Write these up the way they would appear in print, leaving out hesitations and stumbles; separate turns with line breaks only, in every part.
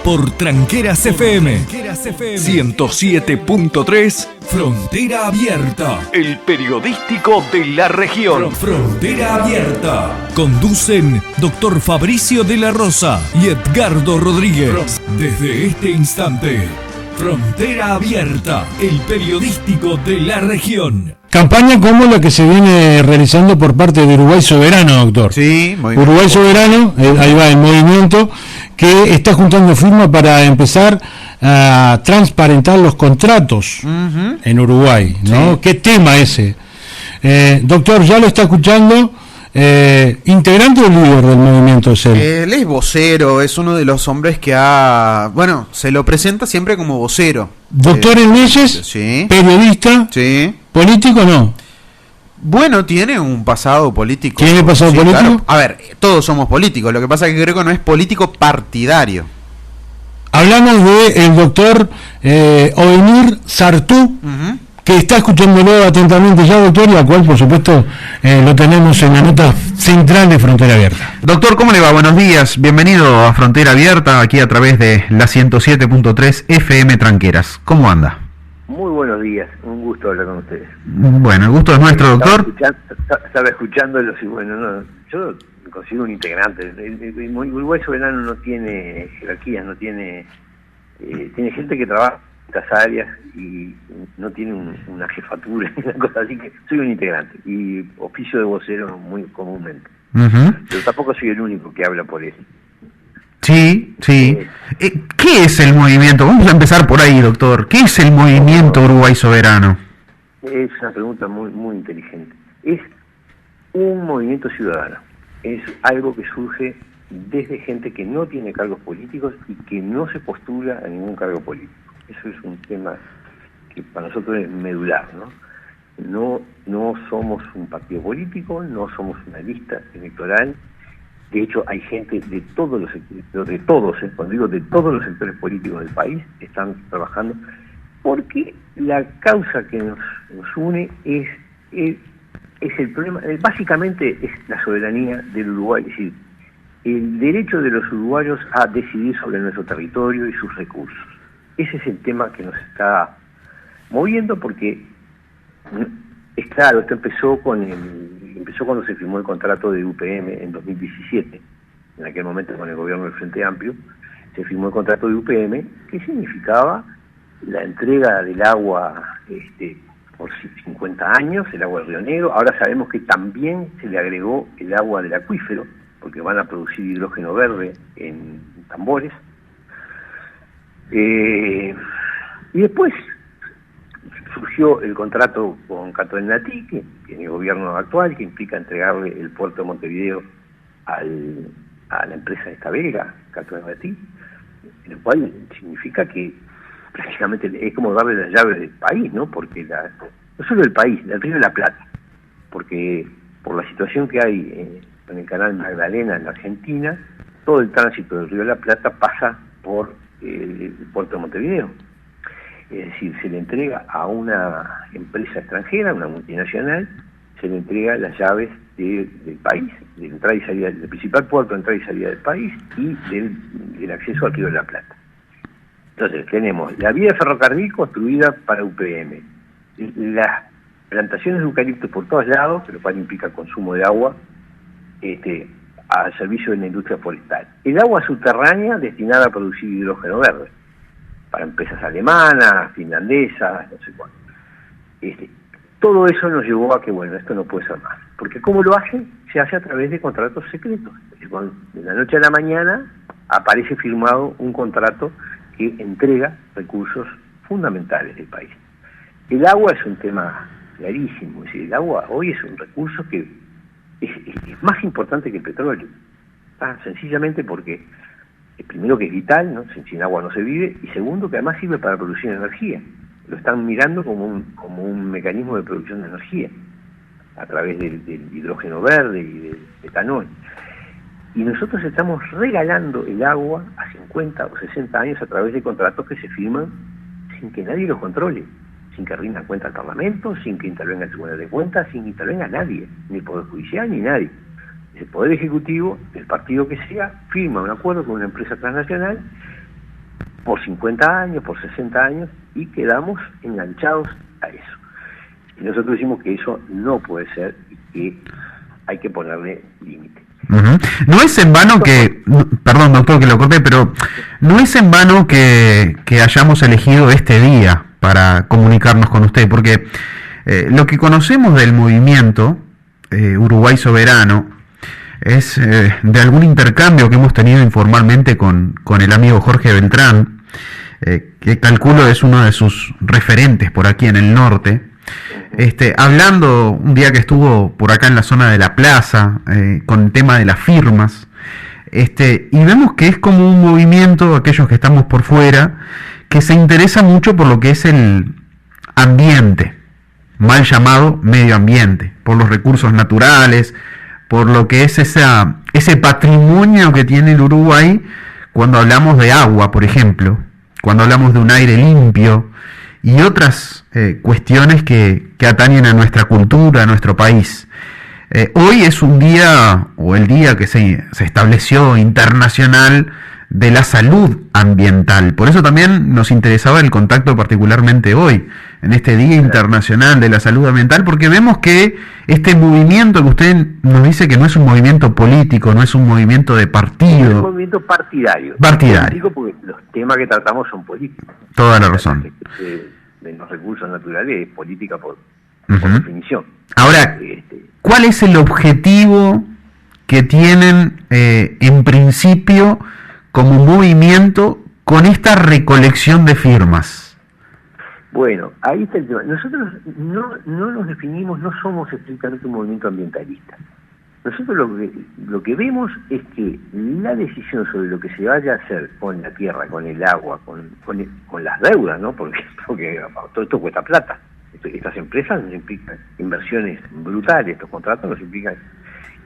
por Tranqueras FM 107.3. Frontera Abierta, el periodístico de la región. Frontera Abierta. Conducen Dr. Fabricio de la Rosa y Edgardo Rodríguez. Desde este instante, Frontera Abierta, el periodístico de la región.
Campaña como la que se viene realizando por parte de Uruguay Soberano, doctor.
Sí, muy
Uruguay
bien.
Soberano, ahí va el movimiento que está juntando firmas para empezar a transparentar los contratos en Uruguay, ¿no?
Sí.
¿Qué tema ese? Doctor, ya lo está escuchando. ¿Integrante o líder del movimiento es él?
Él es vocero, es uno de los hombres que se lo presenta siempre como vocero.
Doctor en leyes,
Sí.
periodista,
Sí.
político, ¿no?
Bueno, tiene un pasado político.
¿Tiene pasado político?
Claro. A ver, todos somos políticos, lo que pasa es que creo que no es político partidario.
Hablamos de el doctor Ovenir Sartú, que está escuchándolo atentamente ya, doctor, la cual, por supuesto, lo tenemos en la nota central de Frontera Abierta.
Doctor, ¿cómo le va? Buenos días. Bienvenido a Frontera Abierta, aquí a través de la 107.3 FM Tranqueras. ¿Cómo anda?
Muy buenos días, un gusto hablar con ustedes.
Bueno, el gusto es nuestro, doctor.
Estaba escuchándolos y bueno, yo me considero un integrante. El Uruguay Soberano no tiene jerarquías, no tiene... tiene gente que trabaja en estas áreas y no tiene una jefatura, una cosa así, que soy un integrante y oficio de vocero muy comúnmente. Pero tampoco soy el único que habla por eso.
Sí, sí. ¿Qué es el movimiento? Vamos a empezar por ahí, doctor. ¿Qué es el movimiento Uruguay Soberano?
Es una pregunta muy, muy inteligente. Es un movimiento ciudadano. Es algo que surge desde gente que no tiene cargos políticos y que no se postula a ningún cargo político. Eso es un tema que para nosotros es medular, ¿no? No somos un partido político, no somos una lista electoral. De hecho, hay gente de todos los sectores, cuando digo de todos los sectores políticos del país, están trabajando, porque la causa que nos une es el problema, básicamente es la soberanía del Uruguay, es decir, el derecho de los uruguayos a decidir sobre nuestro territorio y sus recursos. Ese es el tema que nos está moviendo, porque es claro, esto empezó cuando se firmó el contrato de UPM en 2017, en aquel momento con el gobierno del Frente Amplio, se firmó el contrato de UPM, que significaba la entrega del agua por 50 años, el agua del Río Negro. Ahora sabemos que también se le agregó el agua del acuífero, porque van a producir hidrógeno verde en tambores. Y después surgió el contrato con Catoenatí, que tiene el gobierno actual, que implica entregarle el puerto de Montevideo a la empresa esta belga, Catoenatí, lo cual significa que prácticamente es como darle las llaves del país, ¿no? Porque no solo del país, del Río de la Plata, porque por la situación que hay en el canal Magdalena en la Argentina, todo el tránsito del Río de la Plata pasa por el puerto de Montevideo. Es decir, se le entrega a una empresa extranjera, una multinacional, se le entrega las llaves del país, de entrada y salida, del principal puerto de entrada y salida del país y del acceso al Río de la Plata. Entonces tenemos la vía de ferrocarril construida para UPM, las plantaciones de eucaliptos por todos lados, lo cual implica consumo de agua, al servicio de la industria forestal. El agua subterránea destinada a producir hidrógeno verde, para empresas alemanas, finlandesas, no sé cuánto. Todo eso nos llevó a que, bueno, esto no puede ser más. Porque ¿cómo lo hacen? Se hace a través de contratos secretos. De la noche a la mañana aparece firmado un contrato que entrega recursos fundamentales del país. El agua es un tema clarísimo. Es decir, el agua hoy es un recurso que es más importante que el petróleo. Sencillamente porque, primero, que es vital, ¿no? Sin agua no se vive, y segundo, que además sirve para producir energía. Lo están mirando como un mecanismo de producción de energía a través del hidrógeno verde y del etanol. Y nosotros estamos regalando el agua a 50 o 60 años a través de contratos que se firman sin que nadie los controle, sin que rinda cuenta al Parlamento, sin que intervenga el Tribunal de Cuentas, sin que intervenga nadie, ni el Poder Judicial, ni nadie. El Poder Ejecutivo, el partido que sea, firma un acuerdo con una empresa transnacional por 50 años, por 60 años, y quedamos enganchados a eso. Y nosotros decimos que eso no puede ser y que hay que ponerle límite.
No es en vano perdón doctor que lo corté, pero no es en vano que hayamos elegido este día para comunicarnos con usted, porque lo que conocemos del movimiento Uruguay Soberano es de algún intercambio que hemos tenido informalmente con el amigo Jorge Beltrán, que calculo es uno de sus referentes por aquí en el norte. Hablando un día que estuvo por acá en la zona de la plaza con el tema de las firmas, y vemos que es como un movimiento, aquellos que estamos por fuera, que se interesa mucho por lo que es el ambiente, mal llamado medio ambiente, por los recursos naturales, por lo que es ese patrimonio que tiene el Uruguay cuando hablamos de agua, por ejemplo, cuando hablamos de un aire limpio y otras cuestiones que atañen a nuestra cultura, a nuestro país. Hoy es un día, o el día que se estableció internacional de la salud ambiental. Por eso también nos interesaba el contacto particularmente hoy, en este Día Internacional de la Salud Ambiental, porque vemos que este movimiento que usted nos dice que no es un movimiento político, no es un movimiento de partido.
Es un movimiento partidario.
Partidario.
Porque los temas que tratamos son políticos.
Toda la razón.
De los recursos naturales es política por definición.
Ahora, ¿cuál es el objetivo que tienen en principio como movimiento con esta recolección de firmas?
Bueno, ahí está el tema. Nosotros no nos definimos, no somos estrictamente un movimiento ambientalista. Nosotros lo que vemos es que la decisión sobre lo que se vaya a hacer con la tierra, con el agua, con las deudas, ¿no? Porque todo esto cuesta plata. Estas empresas nos implican inversiones brutales, estos contratos nos implican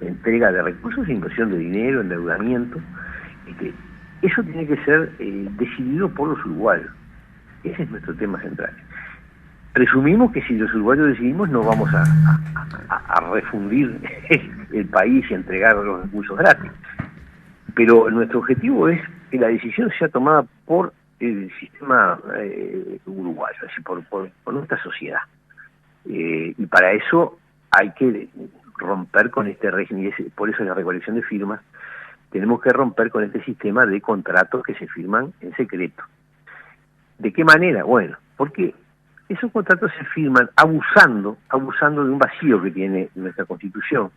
entrega de recursos, inversión de dinero, endeudamiento. Eso tiene que ser decidido por los uruguayos. Ese es nuestro tema central. Presumimos que si los uruguayos decidimos no vamos a refundir el país y entregar los recursos gratis. Pero nuestro objetivo es que la decisión sea tomada por el sistema uruguayo, es decir, por nuestra sociedad. Y para eso hay que romper con este régimen, y por eso la recolección de firmas, tenemos que romper con este sistema de contratos que se firman en secreto. ¿De qué manera? Bueno, porque esos contratos se firman abusando de un vacío que tiene nuestra Constitución,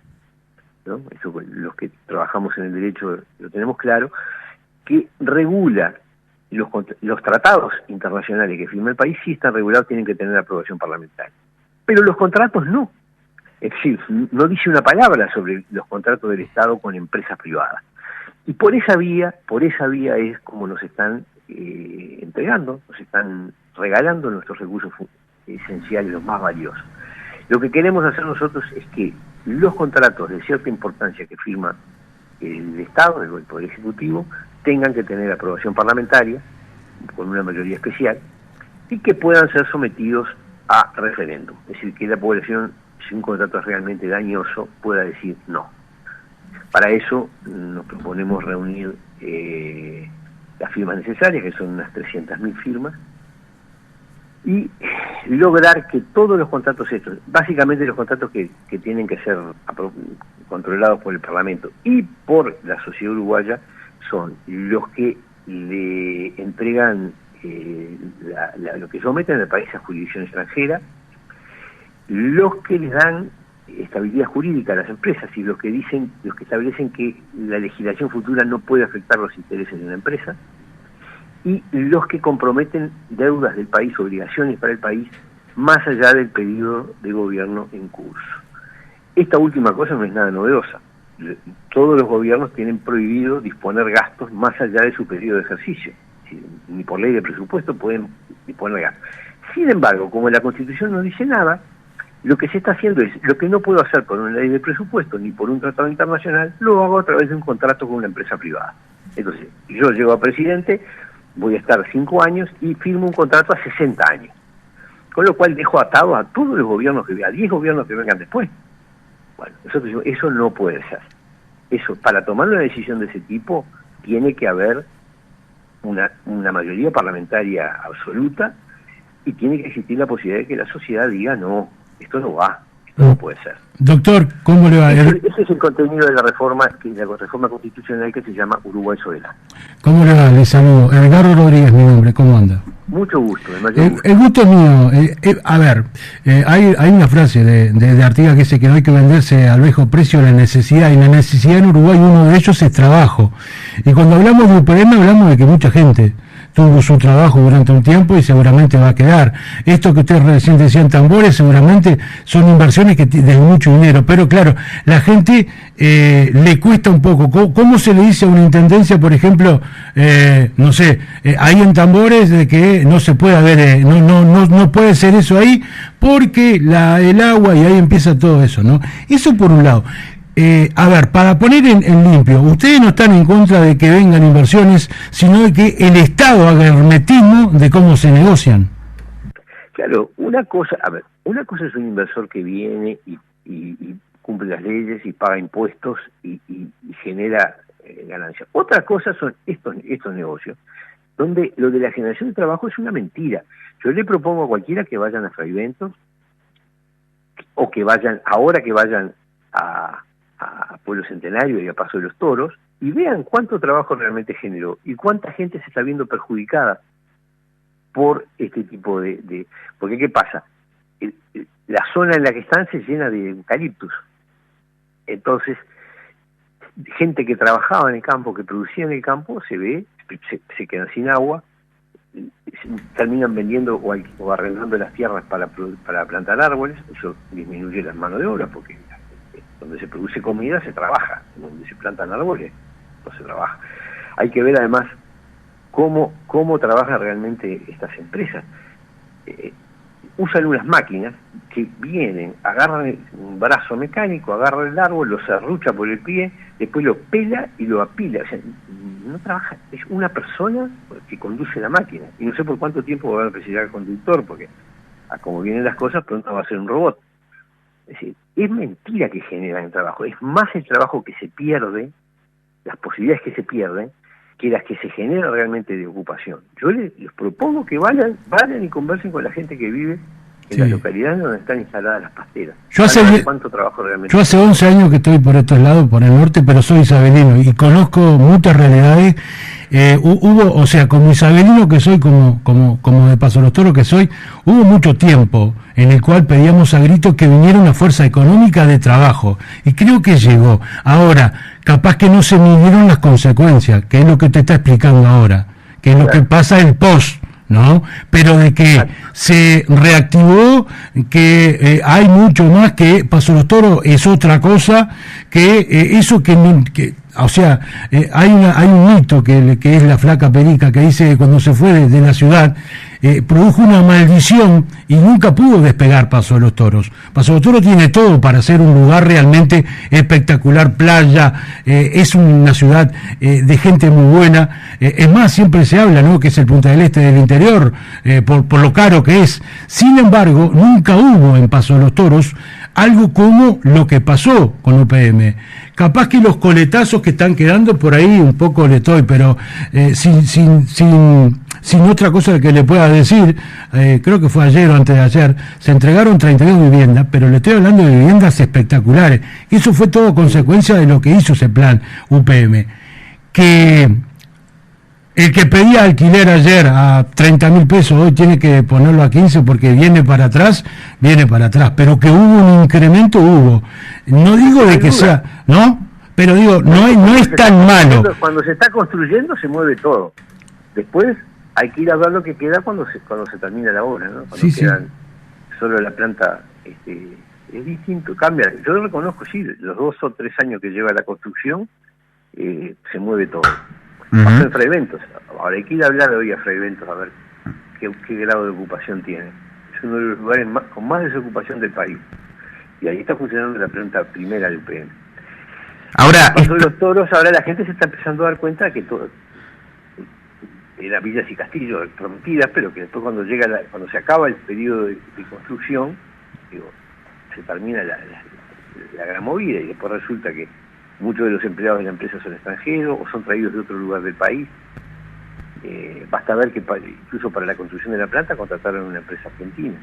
¿no? Eso, los que trabajamos en el derecho lo tenemos claro, que regula los tratados internacionales que firma el país, sí están regulados, tienen que tener aprobación parlamentaria. Pero los contratos no. Es decir, no dice una palabra sobre los contratos del Estado con empresas privadas. Y por esa vía es como nos están entregando, nos están regalando nuestros recursos esenciales, los más valiosos. Lo que queremos hacer nosotros es que los contratos de cierta importancia que firma el Estado, el Poder Ejecutivo, tengan que tener aprobación parlamentaria, con una mayoría especial, y que puedan ser sometidos a referéndum. Es decir, que la población, si un contrato es realmente dañoso, pueda decir no. Para eso nos proponemos reunir las firmas necesarias, que son unas 300.000 firmas, y lograr que todos los contratos estos, básicamente los contratos que tienen que ser controlados por el Parlamento y por la sociedad uruguaya, son los que le entregan lo que someten al país a jurisdicción extranjera, los que les dan estabilidad jurídica a las empresas y los que establecen que la legislación futura no puede afectar los intereses de una empresa, y los que comprometen deudas del país, obligaciones para el país, más allá del periodo de gobierno en curso. Esta última cosa no es nada novedosa. Todos los gobiernos tienen prohibido disponer gastos más allá de su periodo de ejercicio. Ni por ley de presupuesto pueden disponer gastos. Sin embargo, como la Constitución no dice nada, lo que se está haciendo es, lo que no puedo hacer por una ley de presupuesto ni por un tratado internacional, lo hago a través de un contrato con una empresa privada. Entonces, yo llego a presidente, voy a estar 5 años y firmo un contrato a 60 años. Con lo cual dejo atado a todos los gobiernos a 10 gobiernos que vengan después. Bueno, eso no puede ser. Eso, para tomar una decisión de ese tipo, tiene que haber una mayoría parlamentaria absoluta, y tiene que existir la posibilidad de que la sociedad diga no, esto no va, esto no puede ser.
Doctor, ¿cómo le va?
Ese es el contenido de la reforma constitucional que se llama Uruguay Soberano.
¿Cómo le va? Le saludo. Edgardo Rodríguez, mi nombre, ¿cómo anda?
Mucho gusto, de mayor gusto.
El gusto es mío. A ver, hay una frase de Artigas que dice que no hay que venderse al viejo precio la necesidad, y la necesidad en Uruguay, uno de ellos es trabajo. Y cuando hablamos de UPM, hablamos de que mucha gente tuvo su trabajo durante un tiempo y seguramente va a quedar. Esto que usted recién decía en tambores, seguramente son inversiones que de mucho dinero, pero claro, la gente le cuesta un poco. ¿Cómo se le dice a una intendencia, por ejemplo, no sé, ahí en tambores, de que no se puede haber, no puede ser eso ahí, porque el agua, y ahí empieza todo eso, ¿no? Eso por un lado. A ver, para poner en limpio, ustedes no están en contra de que vengan inversiones, sino de que el Estado haga hermetismo de cómo se negocian.
Claro, una cosa es un inversor que viene y cumple las leyes y paga impuestos y genera ganancias. Otra cosa son estos negocios, donde lo de la generación de trabajo es una mentira. Yo le propongo a cualquiera que vayan a Fraiventos, o que vayan a Pueblo Centenario y a Paso de los Toros, y vean cuánto trabajo realmente generó y cuánta gente se está viendo perjudicada por este tipo de... Porque ¿qué pasa? La zona en la que están se llena de eucaliptus. Entonces, gente que trabajaba en el campo, que producía en el campo, se quedan sin agua, terminan vendiendo o arrendando las tierras para plantar árboles. Eso disminuye la mano de obra, porque donde se produce comida se trabaja, donde se plantan árboles no se trabaja. Hay que ver además cómo trabajan realmente estas empresas. Usan unas máquinas que vienen, agarran un brazo mecánico, agarran el árbol, lo serrucha por el pie, después lo pela y lo apila. O sea, no trabaja, es una persona que conduce la máquina, y no sé por cuánto tiempo va a precisar el conductor, porque a como vienen las cosas pronto va a ser un robot. Es decir, es mentira que generan el trabajo, es más el trabajo que se pierde, las posibilidades que se pierden, que las que se generan realmente de ocupación. Yo les propongo que vayan y conversen con la gente que vive en las localidades donde están instaladas las pasteras.
Yo hace 11 años que estoy por estos lados, por el norte, pero soy isabelino y conozco muchas realidades. Como isabelino que soy, como de Paso de los Toros que soy, hubo mucho tiempo en el cual pedíamos a gritos que viniera una fuerza económica de trabajo, y creo que llegó. Ahora, capaz que no se midieron las consecuencias, que es lo que te está explicando ahora, que es lo que pasa el post, ¿no? Pero de que se reactivó, que hay mucho más, que Paso de los Toros es otra cosa, que eso hay un mito que es la flaca Perica, que dice que cuando se fue de la ciudad produjo una maldición y nunca pudo despegar Paso de los Toros. Paso de los Toros tiene todo para ser un lugar realmente espectacular, playa, es una ciudad de gente muy buena, es más, siempre se habla, ¿no?, que es el Punta del Este del interior, por lo caro que es. Sin embargo, nunca hubo en Paso de los Toros algo como lo que pasó con UPM. Capaz que los coletazos que están quedando por ahí un poco le estoy, pero sin otra cosa que le pueda decir, creo que fue ayer o antes de ayer, se entregaron 32 viviendas, pero le estoy hablando de viviendas espectaculares. Y eso fue todo consecuencia de lo que hizo ese plan UPM. Que el que pedía alquiler ayer a 30.000 pesos hoy tiene que ponerlo a 15 porque viene para atrás, pero que hubo un incremento, hubo. No digo de que sea, ¿no? Pero digo, no es tan malo.
Cuando se está construyendo se mueve todo. Después hay que ir a ver lo que queda cuando se termina la obra, ¿no? Cuando quedan solo la planta, es distinto, cambia. Yo reconozco, sí, los 2 o 3 años que lleva la construcción, se mueve todo. Pasó en Fraiventos. Ahora hay que ir a hablar hoy a Fraiventos a ver qué grado de ocupación tiene. Es uno de los lugares con más desocupación del país. Y ahí está funcionando la planta primera del UPM.
Ahora,
Paso de los Toros, ahora la gente se está empezando a dar cuenta de que todo era villas y castillos prometidas, pero que después cuando se acaba el periodo de construcción, se termina la gran movida, y después resulta que muchos de los empleados de la empresa son extranjeros o son traídos de otro lugar del país. Basta ver que incluso para la construcción de la planta contrataron una empresa argentina.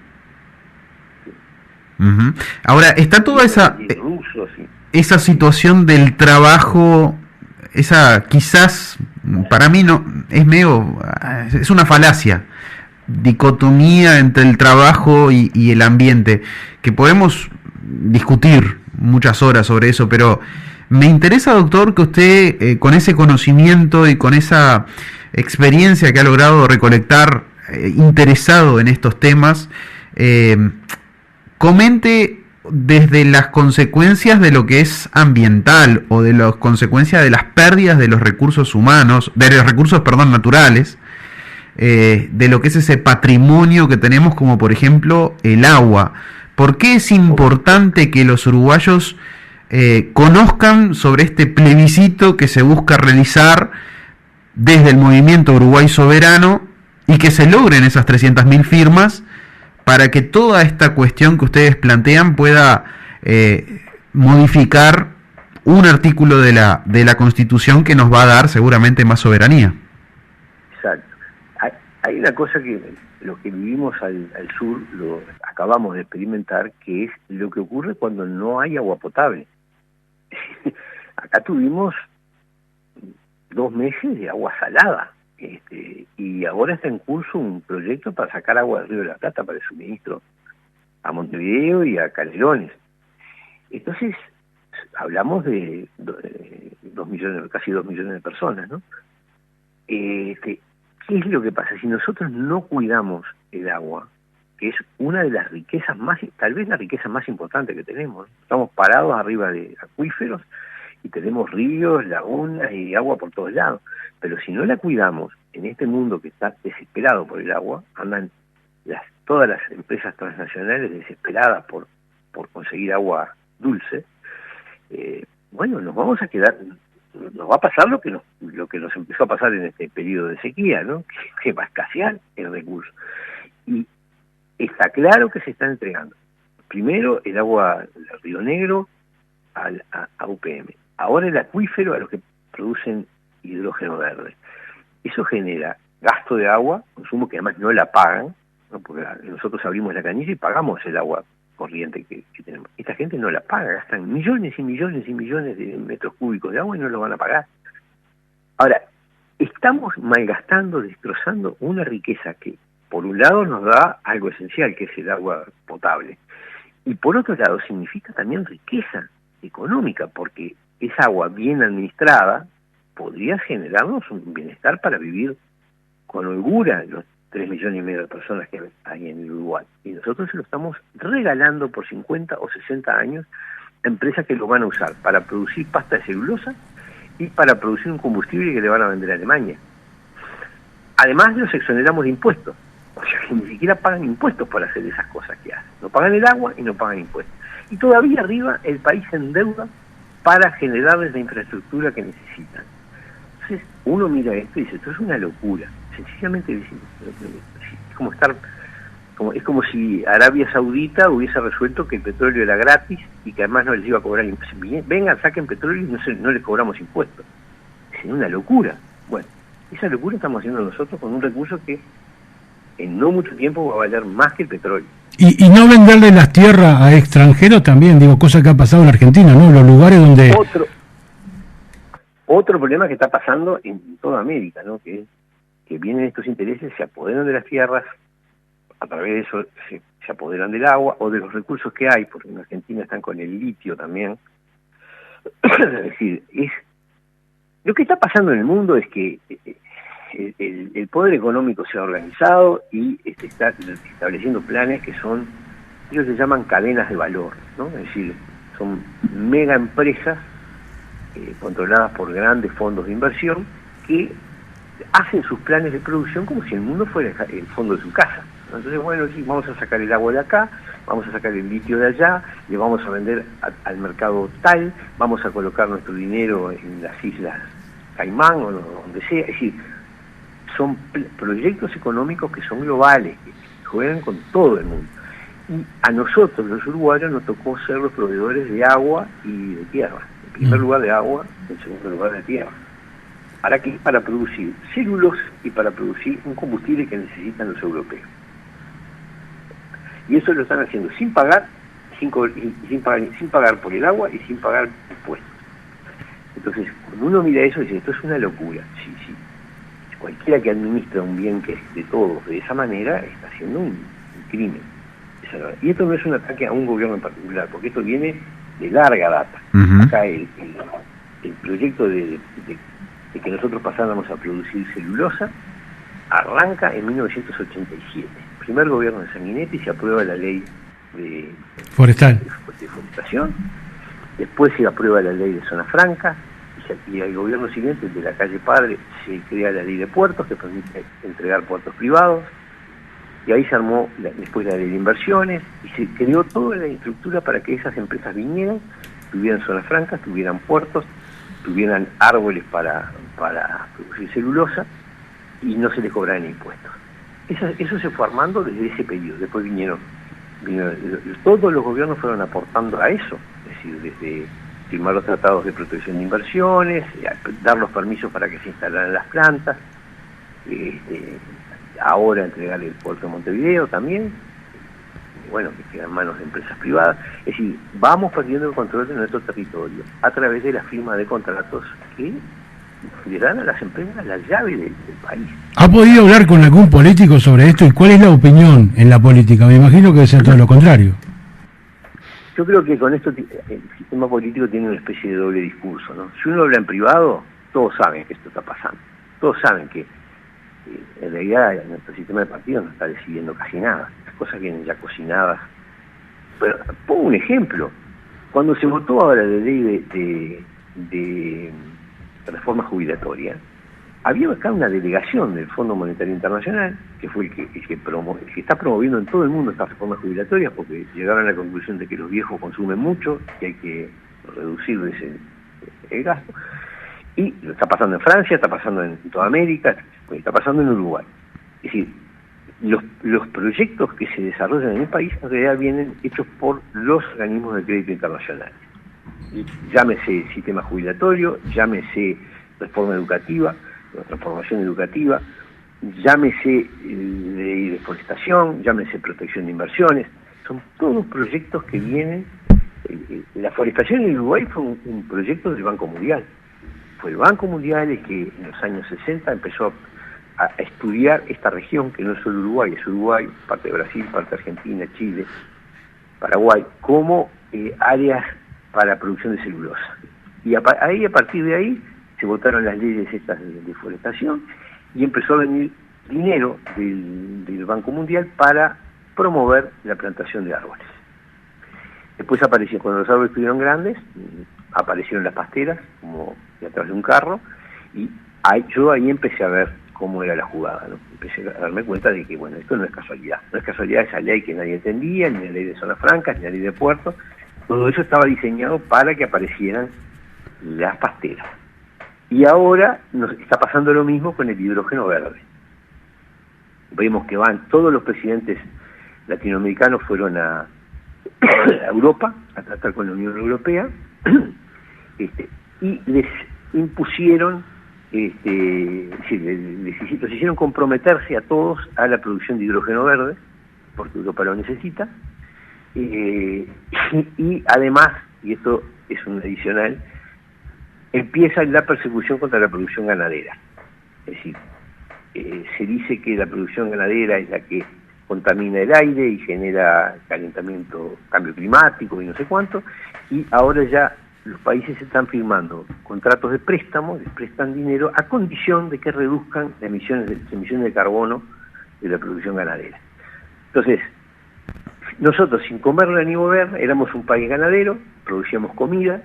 Uh-huh. Ahora, está toda
Rusos, sí.
esa situación del trabajo, esa quizás, para mí no, es una falacia, dicotomía entre el trabajo y el ambiente, que podemos discutir muchas horas sobre eso, pero me interesa, doctor, que usted, con ese conocimiento y con esa experiencia que ha logrado recolectar, interesado en estos temas, comente desde las consecuencias de lo que es ambiental o de las consecuencias de las pérdidas de los recursos humanos, de los recursos, naturales, de lo que es ese patrimonio que tenemos, como por ejemplo el agua. ¿Por qué es importante que los uruguayos conozcan sobre este plebiscito que se busca realizar desde el movimiento Uruguay Soberano y que se logren esas 300.000 firmas para que toda esta cuestión que ustedes plantean pueda modificar un artículo de la Constitución que nos va a dar seguramente más soberanía?
Exacto. Hay una cosa que los que vivimos al sur lo acabamos de experimentar, que es lo que ocurre cuando no hay agua potable. Acá tuvimos 2 meses de agua salada, y ahora está en curso un proyecto para sacar agua del Río de la Plata para el suministro a Montevideo y a Canelones. Entonces, hablamos de 2 millones, casi 2 millones de personas, ¿no? ¿Qué es lo que pasa? Si nosotros no cuidamos el agua, que es una de las riquezas más, tal vez la riqueza más importante que tenemos, estamos parados arriba de acuíferos y tenemos ríos, lagunas y agua por todos lados, pero si no la cuidamos en este mundo que está desesperado por el agua, andan todas las empresas transnacionales desesperadas por conseguir agua dulce, bueno, nos vamos a quedar, nos va a pasar lo que nos empezó a pasar en este periodo de sequía, ¿no? Que va a escasear el recurso. Y está claro que se está entregando primero el agua del Río Negro a UPM, ahora el acuífero a los que producen hidrógeno verde. Eso genera gasto de agua, consumo que además no la pagan, ¿no? Porque nosotros abrimos la canilla y pagamos el agua corriente que tenemos. Esta gente no la paga, gastan millones y millones y millones de metros cúbicos de agua y no lo van a pagar. Ahora, estamos malgastando, destrozando una riqueza que por un lado nos da algo esencial, que es el agua potable, y por otro lado significa también riqueza económica, porque esa agua bien administrada podría generarnos un bienestar para vivir con holgura los 3,5 millones de personas que hay en el Uruguay. Y nosotros se lo estamos regalando por 50 o 60 años a empresas que lo van a usar para producir pasta de celulosa y para producir un combustible que le van a vender a Alemania. Además los exoneramos de impuestos, o sea que ni siquiera pagan impuestos por hacer esas cosas que hacen. No pagan el agua y no pagan impuestos. Y todavía arriba el país se endeuda para generarles la infraestructura que necesitan. Entonces uno mira esto y dice, esto es una locura. Sencillamente es como si Arabia Saudita hubiese resuelto que el petróleo era gratis y que además no les iba a cobrar impuestos. Vengan, saquen petróleo y no les cobramos impuestos. Es una locura. Bueno, esa locura estamos haciendo nosotros con un recurso que en no mucho tiempo va a valer más que el petróleo.
Y no venderle las tierras a extranjeros también, digo, cosa que ha pasado en Argentina, ¿no? Los lugares donde...
Otro problema que está pasando en toda América, ¿no? Que vienen estos intereses, se apoderan de las tierras, a través de eso se apoderan del agua o de los recursos que hay, porque en Argentina están con el litio también. Es decir, lo que está pasando en el mundo es que el poder económico se ha organizado y está estableciendo planes que ellos se llaman cadenas de valor, ¿no? Es decir, son mega empresas controladas por grandes fondos de inversión que hacen sus planes de producción como si el mundo fuera el fondo de su casa. Entonces, bueno, sí, vamos a sacar el agua de acá, vamos a sacar el litio de allá, le vamos a vender al mercado tal, vamos a colocar nuestro dinero en las islas Caimán o donde sea. Es decir, son proyectos económicos que son globales, que juegan con todo el mundo. Y a nosotros, los uruguayos, nos tocó ser los proveedores de agua y de tierra. En primer lugar de agua, en segundo lugar de tierra. ¿Para qué? Para producir celulosa y para producir un combustible que necesitan los europeos. Y eso lo están haciendo sin pagar por el agua y sin pagar impuestos. Entonces, cuando uno mira eso, dice, esto es una locura. Sí. Cualquiera que administra un bien que es de todos de esa manera está haciendo un crimen. Y esto no es un ataque a un gobierno en particular, porque esto viene de larga data. Acá el proyecto de que nosotros pasáramos a producir celulosa arranca en 1987. Primer gobierno de Sanguinetti, se aprueba la ley de forestación, después se aprueba la ley de zona franca, y al gobierno siguiente, el de la calle Padre, se crea la ley de puertos que permite entregar puertos privados, y ahí se armó después la ley de inversiones, y se creó toda la estructura para que esas empresas vinieran, tuvieran zonas francas, tuvieran puertos, tuvieran árboles para producir celulosa, y no se les cobraran impuestos. Eso se fue armando desde ese periodo. Después vinieron todos los gobiernos fueron aportando a eso, es decir, desde firmar los tratados de protección de inversiones, dar los permisos para que se instalaran las plantas, ahora entregar el puerto de Montevideo también, bueno, que queda en manos de empresas privadas. Es decir, vamos perdiendo el control de nuestro territorio a través de la firma de contratos que le dan a las empresas la llave del país.
¿Ha podido hablar con algún político sobre esto y cuál es la opinión en la política? Me imagino que debe ser todo lo contrario.
Yo creo que con esto el sistema político tiene una especie de doble discurso, ¿no? Si uno habla en privado, todos saben que esto está pasando. Todos saben que en realidad nuestro sistema de partidos no está decidiendo casi nada. Las cosas vienen ya cocinadas. Pero pongo un ejemplo. Cuando se votó ahora la ley de reforma jubilatoria, había acá una delegación del Fondo Monetario Internacional, que fue el que está promoviendo en todo el mundo estas reformas jubilatorias, porque llegaron a la conclusión de que los viejos consumen mucho y hay que reducir el gasto. Y lo está pasando en Francia, está pasando en toda América, está pasando en Uruguay. Es decir, los proyectos que se desarrollan en el país en realidad vienen hechos por los organismos de crédito internacional. Llámese sistema jubilatorio, llámese reforma educativa, transformación educativa, llámese de deforestación, llámese protección de inversiones. Son todos proyectos que vienen. La forestación en Uruguay fue un proyecto del Banco Mundial. Fue el Banco Mundial el que en los años 60 empezó a estudiar esta región, que no es solo Uruguay, es Uruguay, parte de Brasil, parte de Argentina, Chile, Paraguay, como áreas para producción de celulosa. Y a partir de ahí se votaron las leyes estas de deforestación y empezó a venir dinero del Banco Mundial para promover la plantación de árboles. Después apareció, cuando los árboles estuvieron grandes, aparecieron las pasteras, como detrás de un carro, y yo ahí empecé a ver cómo era la jugada, ¿no? Empecé a darme cuenta de que, bueno, esto no es casualidad. No es casualidad esa ley que nadie entendía, ni la ley de zonas francas, ni la ley de puertos. Todo eso estaba diseñado para que aparecieran las pasteras. Y ahora nos está pasando lo mismo con el hidrógeno verde. Vemos que todos los presidentes latinoamericanos fueron a Europa a tratar con la Unión Europea y les impusieron, los hicieron comprometerse a todos a la producción de hidrógeno verde, porque Europa lo necesita, y además, y esto es un adicional, empieza la persecución contra la producción ganadera. Es decir, se dice que la producción ganadera es la que contamina el aire y genera calentamiento, cambio climático y no sé cuánto, y ahora ya los países están firmando contratos de préstamo, les prestan dinero a condición de que reduzcan las emisiones de carbono de la producción ganadera. Entonces, nosotros sin comerla ni mover, éramos un país ganadero, producíamos comida,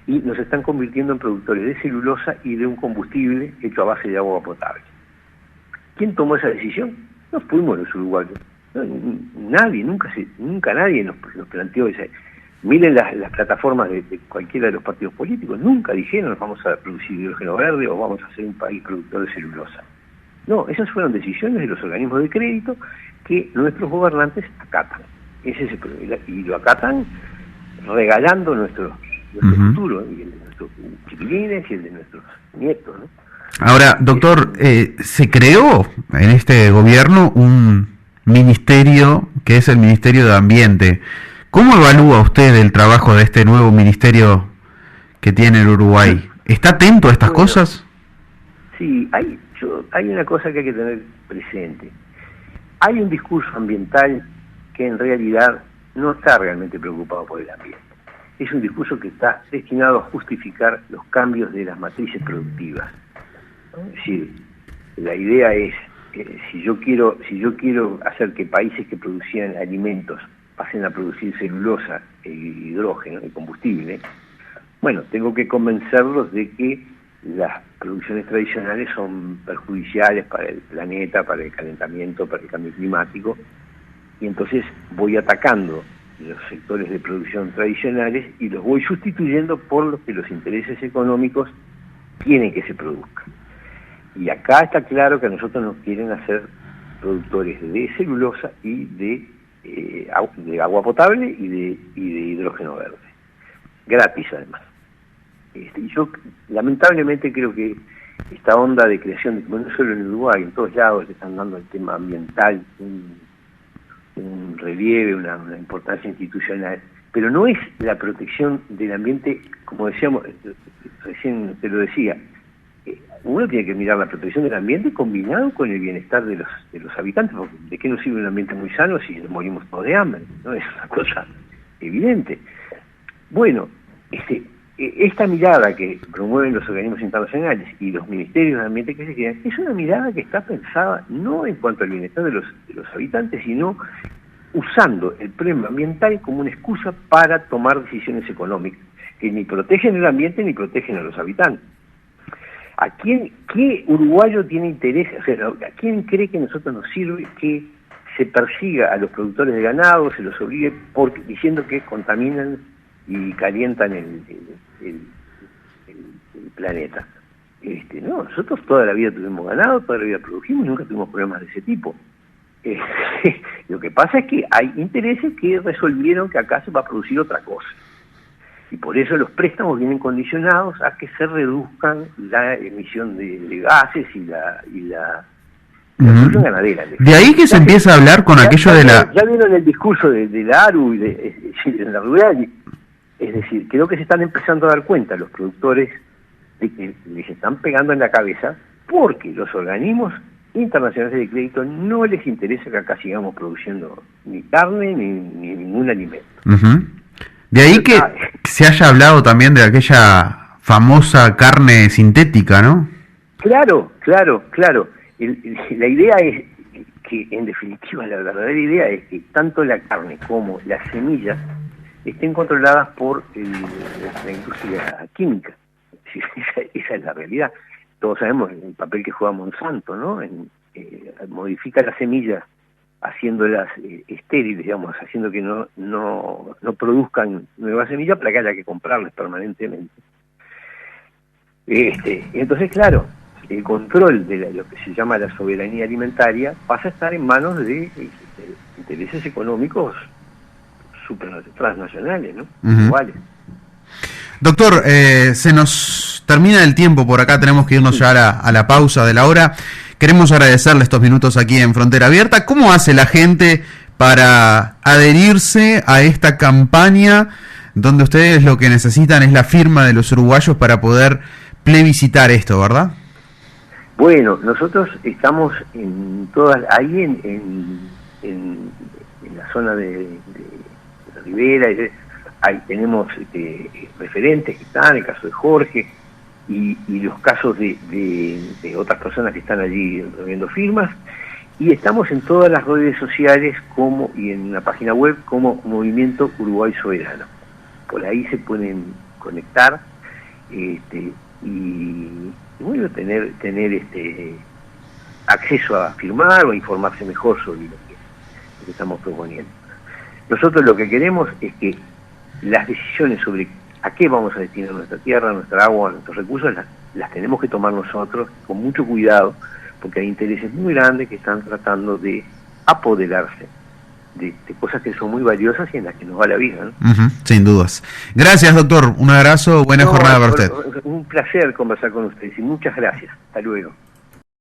y nos están convirtiendo en productores de celulosa y de un combustible hecho a base de agua potable. ¿Quién tomó esa decisión? No fuimos los uruguayos. No, nadie, nunca nadie nos planteó esa. Miren las plataformas de cualquiera de los partidos políticos, nunca dijeron vamos a producir hidrógeno verde o vamos a ser un país productor de celulosa. No, esas fueron decisiones de los organismos de crédito que nuestros gobernantes acatan. Ese es el problema, y lo acatan regalando nuestro futuro, y el de nuestros chiquilines y el de nuestros nietos, ¿no?
Ahora, doctor, se creó en este gobierno un ministerio que es el Ministerio de Ambiente. ¿Cómo evalúa usted el trabajo de este nuevo ministerio que tiene el Uruguay? ¿Está atento a estas cosas?
Sí, hay una cosa que hay que tener presente. Hay un discurso ambiental que en realidad no está realmente preocupado por el ambiente. Es un discurso que está destinado a justificar los cambios de las matrices productivas. Es decir, la idea es, si yo quiero hacer que países que producían alimentos pasen a producir celulosa e hidrógeno, el combustible, bueno, tengo que convencerlos de que las producciones tradicionales son perjudiciales para el planeta, para el calentamiento, para el cambio climático, y entonces voy atacando los sectores de producción tradicionales y los voy sustituyendo por los que los intereses económicos quieren que se produzcan. Y acá está claro que a nosotros nos quieren hacer productores de celulosa y de agua potable y de hidrógeno verde. Gratis además. Yo lamentablemente creo que esta onda de creación, no solo en Uruguay, en todos lados le están dando al tema ambiental un relieve, una importancia institucional, pero no es la protección del ambiente, como decíamos, recién te lo decía, uno tiene que mirar la protección del ambiente combinado con el bienestar de los habitantes, porque ¿de qué nos sirve un ambiente muy sano si nos morimos todos de hambre? ¿No? Es una cosa evidente. Bueno, esta mirada que promueven los organismos internacionales y los ministerios de ambiente que se crean, es una mirada que está pensada no en cuanto al bienestar de los habitantes, sino usando el problema ambiental como una excusa para tomar decisiones económicas, que ni protegen el ambiente ni protegen a los habitantes. ¿Qué uruguayo tiene interés? O sea, ¿a quién cree que a nosotros nos sirve que se persiga a los productores de ganado, se los obligue diciendo que contaminan y calientan el planeta? No, nosotros toda la vida tuvimos ganado, toda la vida produjimos y nunca tuvimos problemas de ese tipo. Lo que pasa es que hay intereses que resolvieron que acá se va a producir otra cosa. Y por eso los préstamos vienen condicionados a que se reduzcan la emisión de gases y la producción ganadera.
De ahí que se empieza a hablar con aquello de la...
Ya vieron el discurso de la ARU y de la rural. Es decir, creo que se están empezando a dar cuenta los productores de que les están pegando en la cabeza porque los organismos internacionales de crédito no les interesa que acá sigamos produciendo ni carne ni ningún alimento.
De ahí que se haya hablado también de aquella famosa carne sintética, ¿no?
Claro. La idea es que, en definitiva, la verdadera idea es que tanto la carne como las semillas estén controladas por la industria química. Esa es la realidad. Todos sabemos el papel que juega Monsanto, ¿no? Modifica las semillas haciéndolas estériles, digamos, haciendo que no produzcan nuevas semillas para que haya que comprarlas permanentemente. Entonces, claro, el control de lo que se llama la soberanía alimentaria pasa a estar en manos de intereses económicos transnacionales, ¿no? Iguales.
Doctor, se nos termina el tiempo por acá, tenemos que irnos ya a la pausa de la hora. Queremos agradecerle estos minutos aquí en Frontera Abierta. ¿Cómo hace la gente para adherirse a esta campaña donde ustedes lo que necesitan es la firma de los uruguayos para poder plebiscitar esto, verdad?
Bueno, nosotros estamos ahí en la zona de la Ribera, ahí tenemos referentes que están, el caso de Jorge, y los casos de otras personas que están allí reuniendo firmas, y estamos en todas las redes sociales y en la página web como Movimiento Uruguay Soberano. Por ahí se pueden conectar y bueno, tener acceso a firmar o a informarse mejor sobre lo que estamos proponiendo. Nosotros lo que queremos es que las decisiones sobre a qué vamos a destinar nuestra tierra, nuestra agua, nuestros recursos, las tenemos que tomar nosotros con mucho cuidado, porque hay intereses muy grandes que están tratando de apoderarse de cosas que son muy valiosas y en las que nos va la vida, ¿no?
Sin dudas. Gracias, doctor. Un abrazo. Buena jornada para usted.
Un placer conversar con ustedes y muchas gracias. Hasta luego.